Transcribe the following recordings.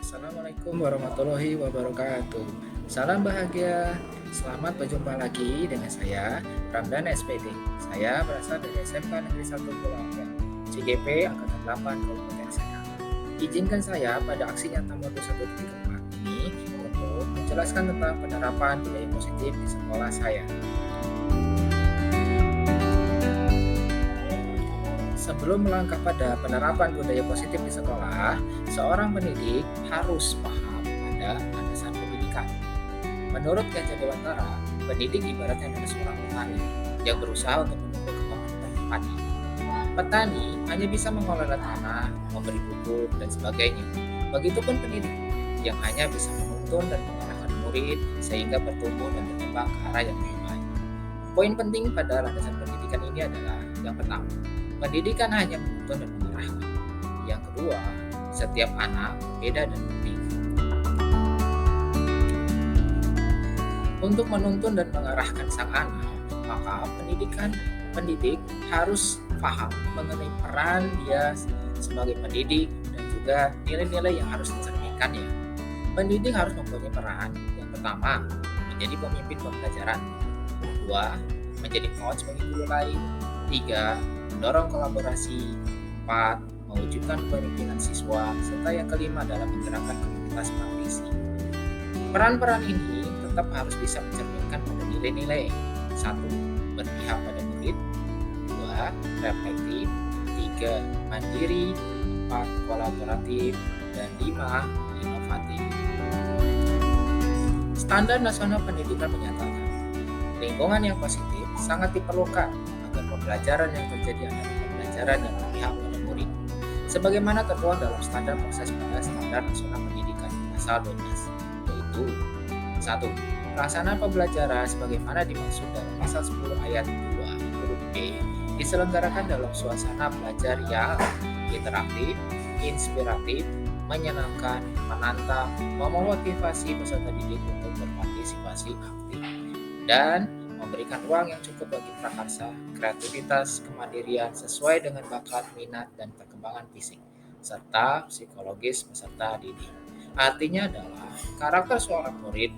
Assalamualaikum warahmatullahi wabarakatuh. Salam bahagia. Selamat berjumpa lagi dengan saya, Ramdan SPD. Saya berasal dari SMK Negeri 1 Pulau Angga, CGP Angkatan 8 Kabupaten Serang. Izinkan saya pada aksi nyata Moto 1.4 ini untuk menjelaskan tentang penerapan budaya positif di sekolah saya. Sebelum melangkah pada penerapan budaya positif di sekolah, seorang pendidik harus paham pada landasan pendidikan. Menurut Gajah Dewantara, pendidik ibaratnya adalah seorang petani yang berusaha untuk menumbuh kembangkan padi. Petani hanya bisa mengelola tanah, memberi pupuk, dan sebagainya. Begitupun pendidik yang hanya bisa menuntun dan mengarahkan murid sehingga bertumbuh dan berkembang ke arah yang lebih baik. Poin penting pada landasan pendidikan ini adalah yang pertama, pendidikan hanya menuntun dan mengarahkan. Yang kedua, setiap anak berbeda dan unik. Untuk menuntun dan mengarahkan sang anak, maka pendidik harus paham mengenai peran dia sebagai pendidik dan juga nilai-nilai yang harus dicerminkannya. Pendidik harus mempunyai peran yang pertama, menjadi pemimpin pembelajaran. Kedua, menjadi coach bagi guru lain. Tiga, mendorong kolaborasi. Empat, mewujudkan kepemimpinan siswa. Serta yang kelima adalah menggerakkan komunitas praktisi. Peran-peran ini tetap harus bisa mencerminkan pada nilai-nilai. Satu, berpihak pada murid. Dua, reflektif. Tiga, mandiri. Empat, kolaboratif. Dan lima, inovatif. Standar Nasional Pendidikan menyatakan lingkungan yang positif sangat diperlukan agar pembelajaran yang terjadi adalah pembelajaran yang berpihak pada murid. Sebagaimana tertuang dalam standar proses pada Standar Nasional Pendidikan pasal 12, yaitu 1. Pelaksanaan pembelajaran sebagaimana dimaksud dalam pasal 10 ayat 2 huruf B diselenggarakan dalam suasana belajar yang interaktif, inspiratif, menyenangkan, menantang, memotivasi peserta didik untuk berpartisipasi aktif, dan memberikan ruang yang cukup bagi prakarsa, kreativitas, kemandirian sesuai dengan bakat, minat, dan perkembangan fisik, serta psikologis peserta didik. Artinya adalah karakter seorang murid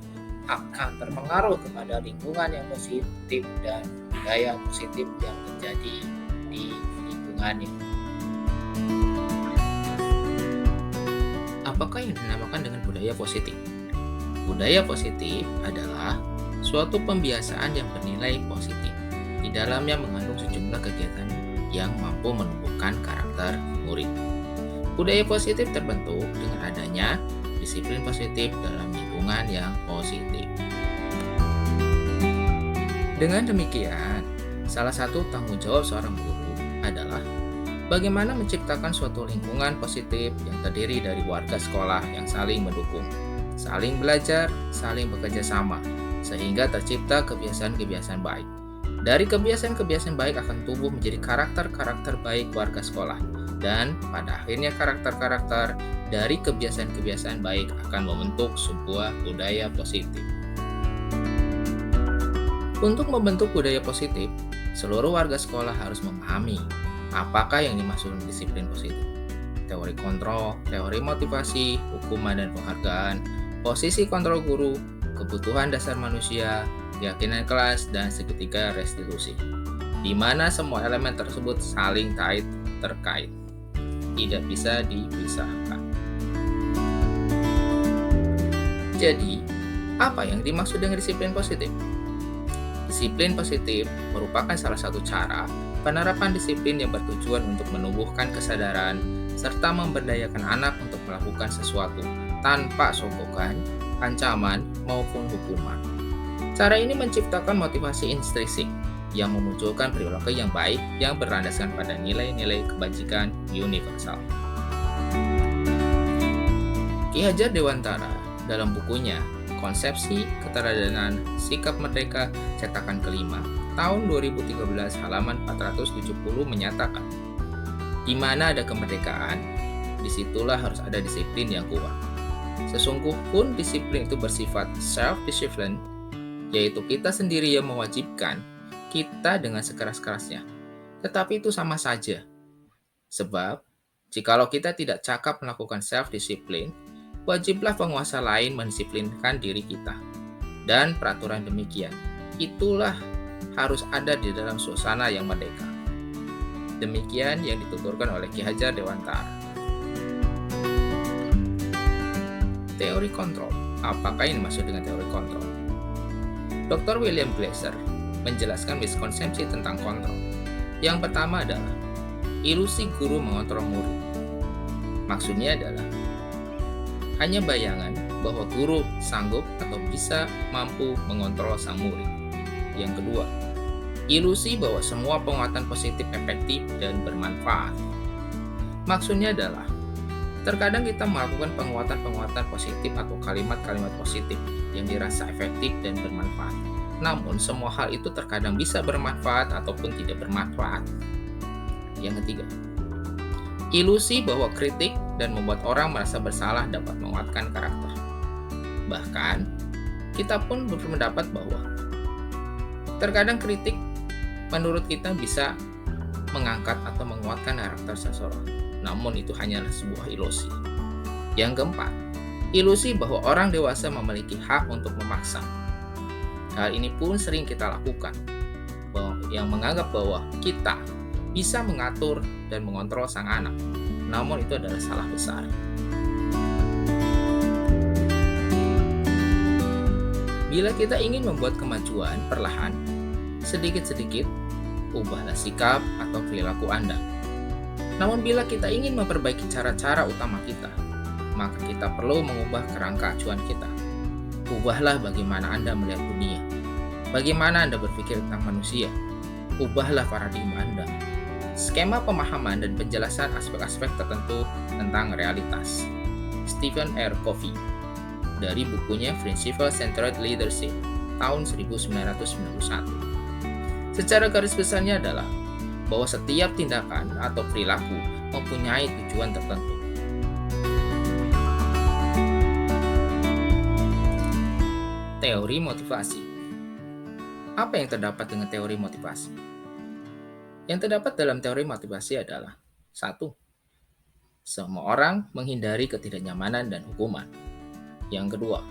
akan terpengaruh kepada lingkungan yang positif dan budaya positif yang terjadi di lingkungannya. Apakah yang dinamakan dengan budaya positif? Budaya positif adalah suatu pembiasaan yang bernilai positif. Di dalamnya mengandung sejumlah kegiatan yang mampu menumbuhkan karakter murid. Budaya positif terbentuk dengan adanya disiplin positif dalam lingkungan yang positif. Dengan demikian, salah satu tanggung jawab seorang guru adalah bagaimana menciptakan suatu lingkungan positif yang terdiri dari warga sekolah yang saling mendukung, saling belajar, saling bekerja sama, sehingga tercipta kebiasaan-kebiasaan baik. Dari kebiasaan-kebiasaan baik akan tumbuh menjadi karakter-karakter baik warga sekolah, dan pada akhirnya karakter-karakter dari kebiasaan-kebiasaan baik akan membentuk sebuah budaya positif. Untuk membentuk budaya positif, seluruh warga sekolah harus memahami apakah yang dimaksud disiplin positif. Teori kontrol, teori motivasi, hukuman dan penghargaan, posisi kontrol guru, kebutuhan dasar manusia, keyakinan kelas, dan segitiga restitusi, di mana semua elemen tersebut saling terkait, tidak bisa dipisahkan. Jadi, apa yang dimaksud dengan disiplin positif? Disiplin positif merupakan salah satu cara penerapan disiplin yang bertujuan untuk menumbuhkan kesadaran serta memberdayakan anak untuk melakukan sesuatu tanpa sogokan, ancaman, maupun hukuman. Cara ini menciptakan motivasi intrinsik yang memunculkan perilaku yang baik yang berlandaskan pada nilai-nilai kebajikan universal. Ki Hajar Dewantara dalam bukunya Konsepsi Keteladanan Sikap Merdeka cetakan kelima tahun 2013 halaman 470 menyatakan, di mana ada kemerdekaan, disitulah harus ada disiplin yang kuat. Sesungguh pun disiplin itu bersifat self-discipline, yaitu kita sendiri yang mewajibkan kita dengan sekeras-kerasnya. Tetapi itu sama saja. Sebab, jikalau kita tidak cakap melakukan self-discipline, Wajiblah penguasa lain mendisiplinkan diri kita. Dan peraturan demikian, itulah harus ada di dalam suasana yang merdeka. Demikian yang dituturkan oleh Ki Hajar Dewantara. Teori kontrol. Apakah yang dimaksud dengan teori kontrol? Dr. William Glasser menjelaskan miskonsepsi tentang kontrol. Yang pertama adalah ilusi guru mengontrol murid. Maksudnya adalah hanya bayangan bahwa guru sanggup atau bisa mampu mengontrol sang murid. Yang kedua, ilusi bahwa semua penguatan positif efektif dan bermanfaat. Maksudnya adalah terkadang kita melakukan penguatan-penguatan positif atau kalimat-kalimat positif yang dirasa efektif dan bermanfaat. Namun, semua hal itu terkadang bisa bermanfaat ataupun tidak bermanfaat. Yang ketiga, ilusi bahwa kritik dan membuat orang merasa bersalah dapat menguatkan karakter. Bahkan, kita pun berpendapat bahwa terkadang kritik menurut kita bisa mengangkat atau menguatkan karakter seseorang. Namun itu hanyalah sebuah ilusi. Yang keempat, ilusi bahwa orang dewasa memiliki hak untuk memaksa. Hal ini pun sering kita lakukan, yang menganggap bahwa kita bisa mengatur dan mengontrol sang anak. Namun itu adalah salah besar. Bila kita ingin membuat kemajuan perlahan, sedikit-sedikit, ubahlah sikap atau perilaku Anda. Namun bila kita ingin memperbaiki cara-cara utama kita, maka kita perlu mengubah kerangka acuan kita. Ubahlah bagaimana Anda melihat dunia. Bagaimana Anda berpikir tentang manusia. Ubahlah paradigma Anda. Skema pemahaman dan penjelasan aspek-aspek tertentu tentang realitas. Stephen R. Covey dari bukunya Principle Centered Leadership tahun 1991. Secara garis besarnya adalah bahwa setiap tindakan atau perilaku mempunyai tujuan tertentu. Teori motivasi. Apa yang terdapat dengan teori motivasi? Yang terdapat dalam teori motivasi adalah 1. Semua orang menghindari ketidaknyamanan dan hukuman. Yang kedua,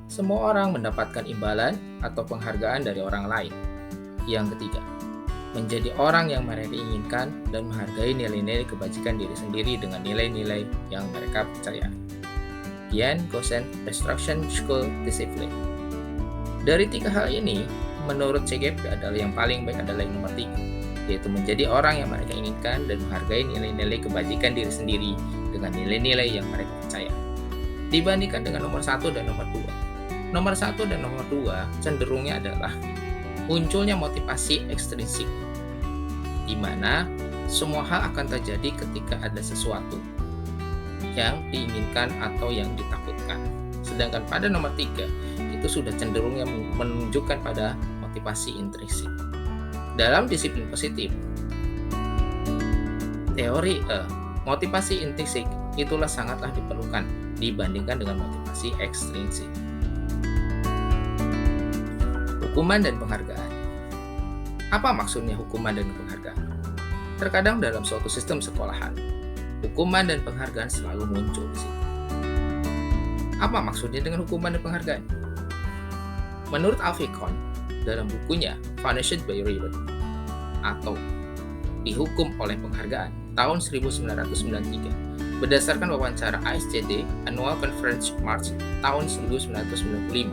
semua orang mendapatkan imbalan atau penghargaan dari orang lain. Yang ketiga, menjadi orang yang mereka inginkan dan menghargai nilai-nilai kebajikan diri sendiri dengan nilai-nilai yang mereka percaya. Gian Gosen Restruction School Discipline. Dari 3 hal ini, menurut CGP adalah yang paling baik adalah yang nomor 3, yaitu menjadi orang yang mereka inginkan dan menghargai nilai-nilai kebajikan diri sendiri dengan nilai-nilai yang mereka percaya. Dibandingkan dengan nomor 1 dan nomor 2. Nomor 1 dan nomor 2 cenderungnya adalah munculnya motivasi ekstrinsik, di mana semua hal akan terjadi ketika ada sesuatu yang diinginkan atau yang ditakutkan. Sedangkan pada nomor 3, itu sudah cenderungnya menunjukkan pada motivasi intrinsik. Dalam disiplin positif, teori motivasi intrinsik itulah sangatlah diperlukan dibandingkan dengan motivasi ekstrinsik. Hukuman dan penghargaan. Apa maksudnya hukuman dan penghargaan? Terkadang dalam suatu sistem sekolahan, hukuman dan penghargaan selalu muncul di situ. Apa maksudnya dengan hukuman dan penghargaan? Menurut Alfie Kohn, dalam bukunya Punished by Reward atau Dihukum oleh Penghargaan tahun 1993, berdasarkan wawancara ISCD Annual Conference March tahun 1995,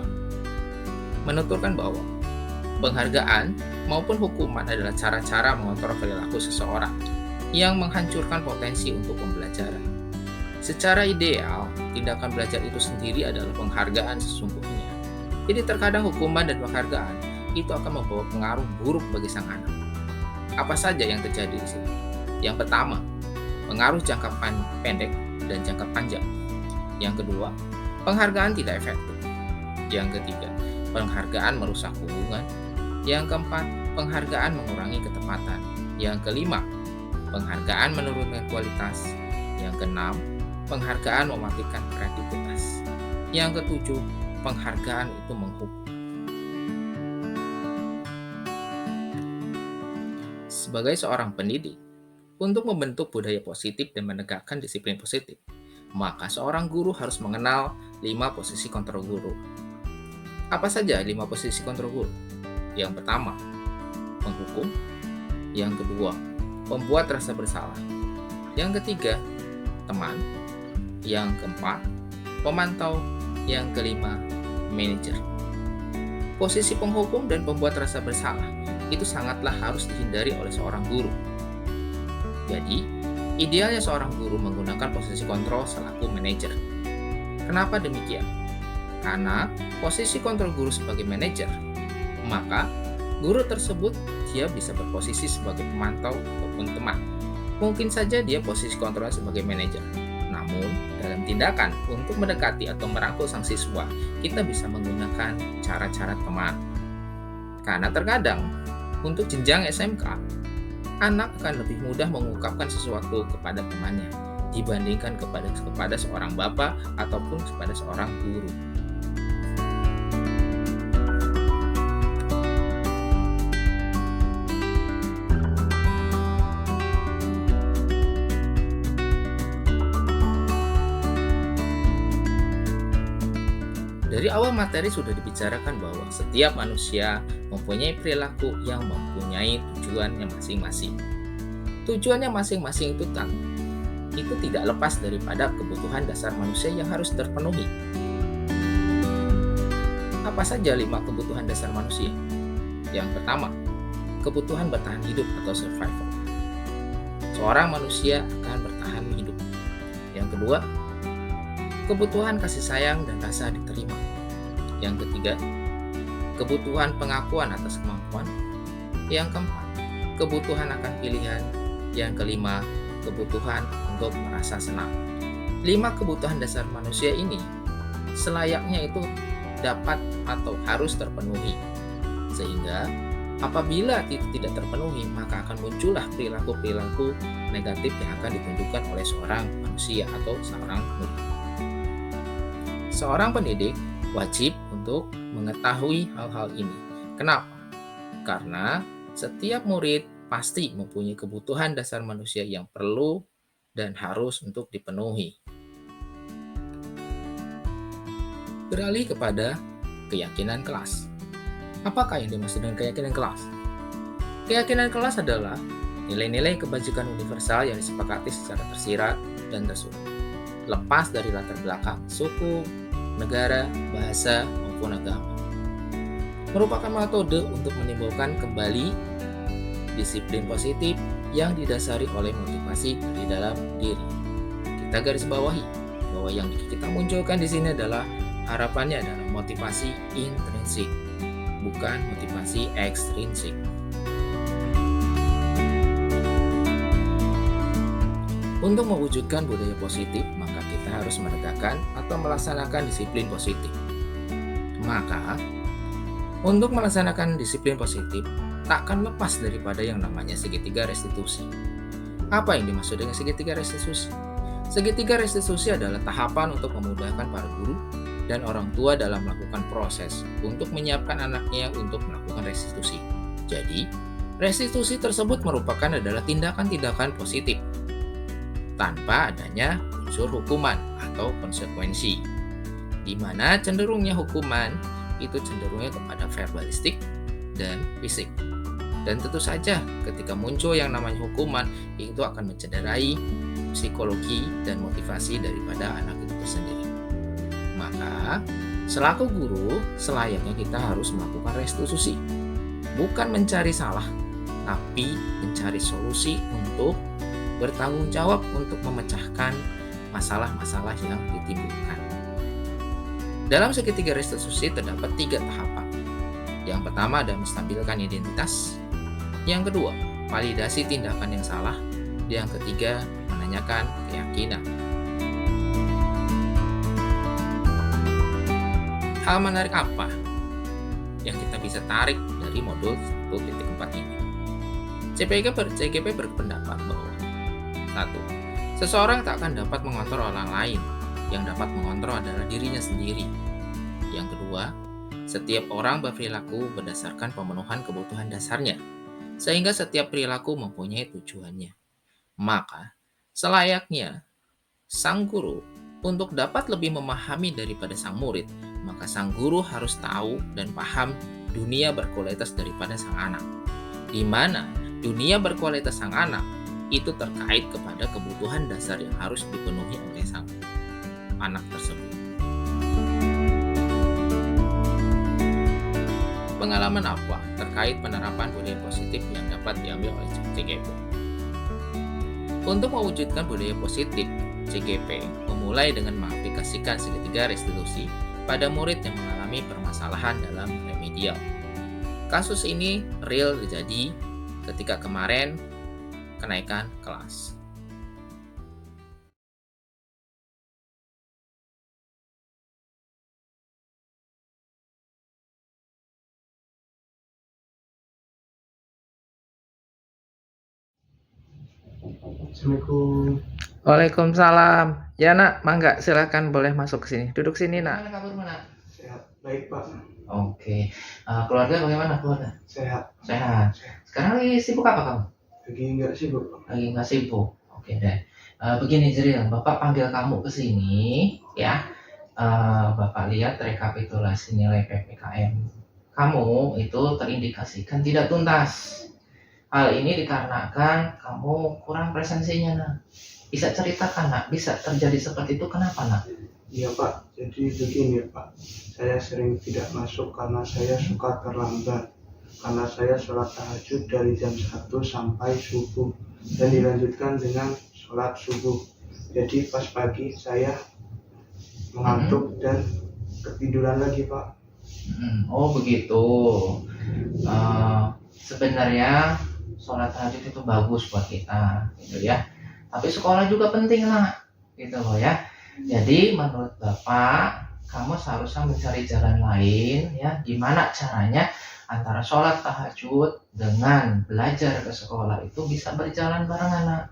menuturkan bahwa penghargaan maupun hukuman adalah cara-cara mengontrol perilaku seseorang yang menghancurkan potensi untuk pembelajaran. Secara ideal, tindakan belajar itu sendiri adalah penghargaan sesungguhnya. Jadi terkadang hukuman dan penghargaan itu akan membawa pengaruh buruk bagi sang anak. Apa saja yang terjadi di sini? Yang pertama, pengaruh jangka pendek dan jangka panjang. Yang kedua, penghargaan tidak efektif. Yang ketiga, penghargaan merusak hubungan. Yang keempat, penghargaan mengurangi ketepatan. Yang kelima, penghargaan menurunkan kualitas. Yang keenam, penghargaan mematikan kreativitas. Yang ketujuh, penghargaan itu menghukum. Sebagai seorang pendidik, untuk membentuk budaya positif dan menegakkan disiplin positif, maka seorang guru harus mengenal 5 posisi kontrol guru. Apa saja 5 posisi kontrol guru? Yang pertama, penghukum. Yang kedua, pembuat rasa bersalah. Yang ketiga, teman. Yang keempat, pemantau. Yang kelima, manajer. Posisi penghukum dan pembuat rasa bersalah itu sangatlah harus dihindari oleh seorang guru. Jadi, idealnya seorang guru menggunakan posisi kontrol selaku manajer. Kenapa demikian? Karena posisi kontrol guru sebagai manajer, maka guru tersebut dia bisa berposisi sebagai pemantau ataupun teman. Mungkin saja dia posisi kontrolnya sebagai manajer. Namun, dalam tindakan untuk mendekati atau merangkul sang siswa, kita bisa menggunakan cara-cara teman. Karena terkadang, untuk jenjang SMK, anak akan lebih mudah mengungkapkan sesuatu kepada temannya dibandingkan kepada seorang bapak ataupun kepada seorang guru. Dari awal materi sudah dibicarakan bahwa setiap manusia mempunyai perilaku yang mempunyai tujuannya masing-masing. Tujuannya masing-masing itu tidak lepas daripada kebutuhan dasar manusia yang harus terpenuhi. Apa saja 5 kebutuhan dasar manusia? Yang pertama, kebutuhan bertahan hidup atau survival. Seorang manusia akan bertahan hidup. Yang kedua, kebutuhan kasih sayang dan rasa diterima. Yang ketiga, kebutuhan pengakuan atas kemampuan. Yang keempat, kebutuhan akan pilihan. Yang kelima, kebutuhan untuk merasa senang. 5 kebutuhan dasar manusia ini selayaknya itu dapat atau harus terpenuhi. Sehingga apabila itu tidak terpenuhi, maka akan muncullah perilaku-perilaku negatif yang akan ditunjukkan oleh seorang manusia atau seorang murid. Seorang pendidik wajib untuk mengetahui hal-hal ini. Kenapa? Karena setiap murid pasti mempunyai kebutuhan dasar manusia yang perlu dan harus untuk dipenuhi. Beralih kepada keyakinan kelas. Apakah yang dimaksud dengan keyakinan kelas? Keyakinan kelas adalah nilai-nilai kebajikan universal yang disepakati secara tersirat dan tersurat, lepas dari latar belakang suku, negara, bahasa, maupun agama. Merupakan metode untuk menimbulkan kembali disiplin positif yang didasari oleh motivasi di dalam diri. Kita garis bawahi bahwa yang kita munculkan di sini adalah harapannya adalah motivasi intrinsik, bukan motivasi ekstrinsik. Untuk mewujudkan budaya positif, maka kita harus menegakkan atau melaksanakan disiplin positif. Maka, untuk melaksanakan disiplin positif, takkan lepas daripada yang namanya segitiga restitusi. Apa yang dimaksud dengan segitiga restitusi? Segitiga restitusi adalah tahapan untuk memudahkan para guru dan orang tua dalam melakukan proses untuk menyiapkan anaknya untuk melakukan restitusi. Jadi, restitusi tersebut merupakan adalah tindakan-tindakan positif tanpa adanya unsur hukuman atau konsekuensi, di mana cenderungnya hukuman itu cenderungnya kepada verbalistik dan fisik. Dan tentu saja ketika muncul yang namanya hukuman, itu akan mencederai psikologi dan motivasi daripada anak itu sendiri. Maka, selaku guru, selayaknya kita harus melakukan restitusi. Bukan mencari salah, tapi mencari solusi untuk bertanggung jawab untuk memecahkan masalah-masalah yang ditimbulkan. Dalam segitiga restitusi terdapat 3 tahapan. Yang pertama adalah menstabilkan identitas. Yang kedua, validasi tindakan yang salah. Yang ketiga, menanyakan keyakinan. Hal menarik apa yang kita bisa tarik dari modul 1.4 ini? CGP berpendapat bahwa 1. Seseorang tak akan dapat mengontrol orang lain. Yang dapat mengontrol adalah dirinya sendiri. Yang kedua, setiap orang berperilaku berdasarkan pemenuhan kebutuhan dasarnya, sehingga setiap perilaku mempunyai tujuannya. Maka, selayaknya sang guru Untuk dapat lebih memahami daripada sang murid, maka sang guru harus tahu dan paham dunia berkualitas daripada sang anak. Di mana dunia berkualitas sang anak itu terkait kepada kebutuhan dasar yang harus dipenuhi oleh sang anak tersebut. Pengalaman apa terkait penerapan budaya positif yang dapat diambil oleh CGP? Untuk mewujudkan budaya positif, CGP memulai dengan mengaplikasikan segitiga restitusi pada murid yang mengalami permasalahan dalam remedial. Kasus ini real terjadi ketika kemarin kenaikan kelas. Assalamualaikum. Waalaikumsalam. Ya nak, mangga silakan boleh masuk ke sini. Duduk sini nak. Gimana kabarmu nak? Sehat. Baik Pak. Oke. Keluarga bagaimana keluarga? Sehat. Sehat. Sekarang lagi sibuk apa kamu? Lagi nggak sibuk Pak. Lagi nggak sibuk. Oke deh. Begini Jeril, Bapak panggil kamu ke sini ya. Bapak lihat rekapitulasi nilai PPKM kamu itu terindikasikan tidak tuntas. Hal ini dikarenakan kamu kurang presensinya nak. Bisa ceritakan nak, bisa terjadi seperti itu kenapa nak? Iya Pak, jadi begini Pak. Saya sering tidak masuk karena saya suka terlambat. Karena saya sholat tahajud dari jam 1 sampai subuh dan dilanjutkan dengan sholat subuh. Jadi pas pagi saya mengantuk dan ketiduran lagi Pak. Oh begitu. Sebenarnya sholat tahajud itu bagus buat kita, gitu ya. Tapi sekolah juga penting lah, gitu loh ya. Jadi menurut Bapak, kamu seharusnya mencari jalan lain, ya. Gimana caranya antara sholat tahajud dengan belajar ke sekolah itu bisa berjalan barengan, nak.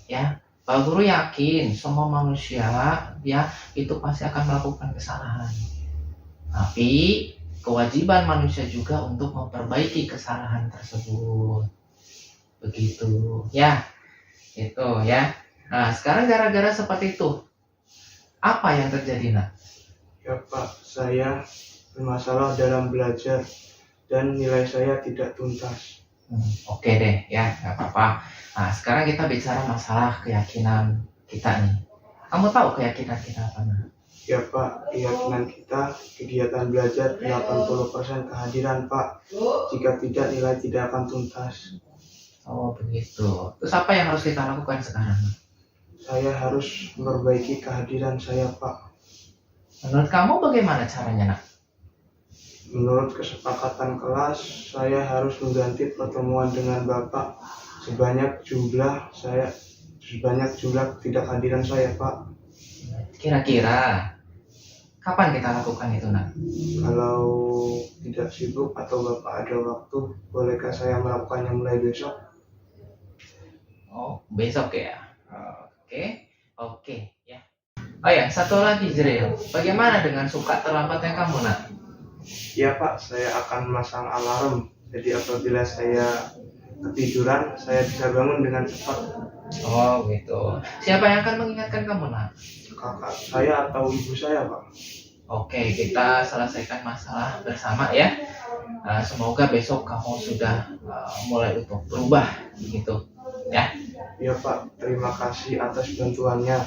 Ya, Pak Guru yakin semua manusia, ya, itu pasti akan melakukan kesalahan. Tapi kewajiban manusia juga untuk memperbaiki kesalahan tersebut. Begitu ya, itu ya. Nah sekarang gara-gara seperti itu, apa yang terjadi nak? Ya Pak, saya bermasalah dalam belajar dan nilai saya tidak tuntas. Oke deh ya, nggak apa-apa. Nah sekarang kita bicara masalah keyakinan kita nih. Kamu tahu keyakinan kita apa nak? Ya Pak, keyakinan kita kegiatan belajar 80% kehadiran Pak. Jika tidak, nilai tidak akan tuntas. Oh begitu. Terus apa yang harus kita lakukan sekarang? Saya harus memperbaiki kehadiran saya Pak. Menurut kamu bagaimana caranya nak? Menurut kesepakatan kelas, saya harus mengganti pertemuan dengan Bapak sebanyak jumlah ketidakhadiran saya Pak. Kira-kira kapan kita lakukan itu nak? Kalau tidak sibuk atau Bapak ada waktu, bolehkah saya melakukannya mulai besok? Oh, besok ya. Oke ya. Oh ya, satu lagi Zril. Bagaimana dengan suka terlambatnya kamu nak? Ya Pak, saya akan memasang alarm. Jadi apabila saya ketiduran, saya bisa bangun dengan cepat. Oh gitu. Siapa yang akan mengingatkan kamu nak? Kakak saya atau ibu saya Pak. Oke, kita selesaikan masalah bersama ya. Semoga besok kamu sudah mulai untuk berubah gitu ya. Ya Pak, terima kasih atas bantuannya.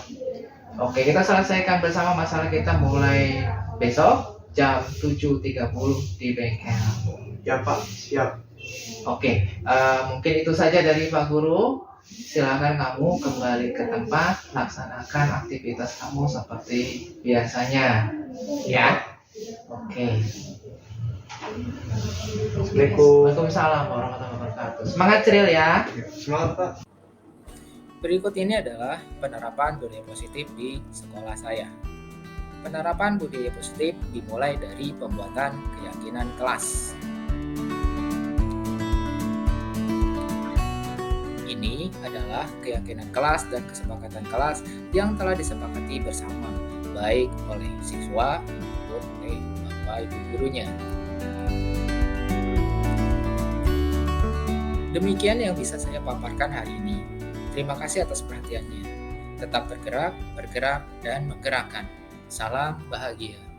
Oke, kita selesaikan bersama masalah kita mulai besok jam 7.30 di bengkel. Ya Pak, siap. Oke, mungkin itu saja dari Pak Guru. Silakan kamu kembali ke tempat, laksanakan aktivitas kamu seperti biasanya ya. Oke. Assalamualaikum. Waalaikumsalam warahmatullahi wabarakatuh. Semangat Cyril ya. Semangat Pak. Berikut ini adalah penerapan budaya positif di sekolah saya. Penerapan budaya positif dimulai dari pembuatan keyakinan kelas. Ini adalah keyakinan kelas dan kesepakatan kelas yang telah disepakati bersama, baik oleh siswa maupun oleh Bapak Ibu gurunya. Demikian yang bisa saya paparkan hari ini. Terima kasih atas perhatiannya. Tetap bergerak, bergerak, dan menggerakkan. Salam bahagia.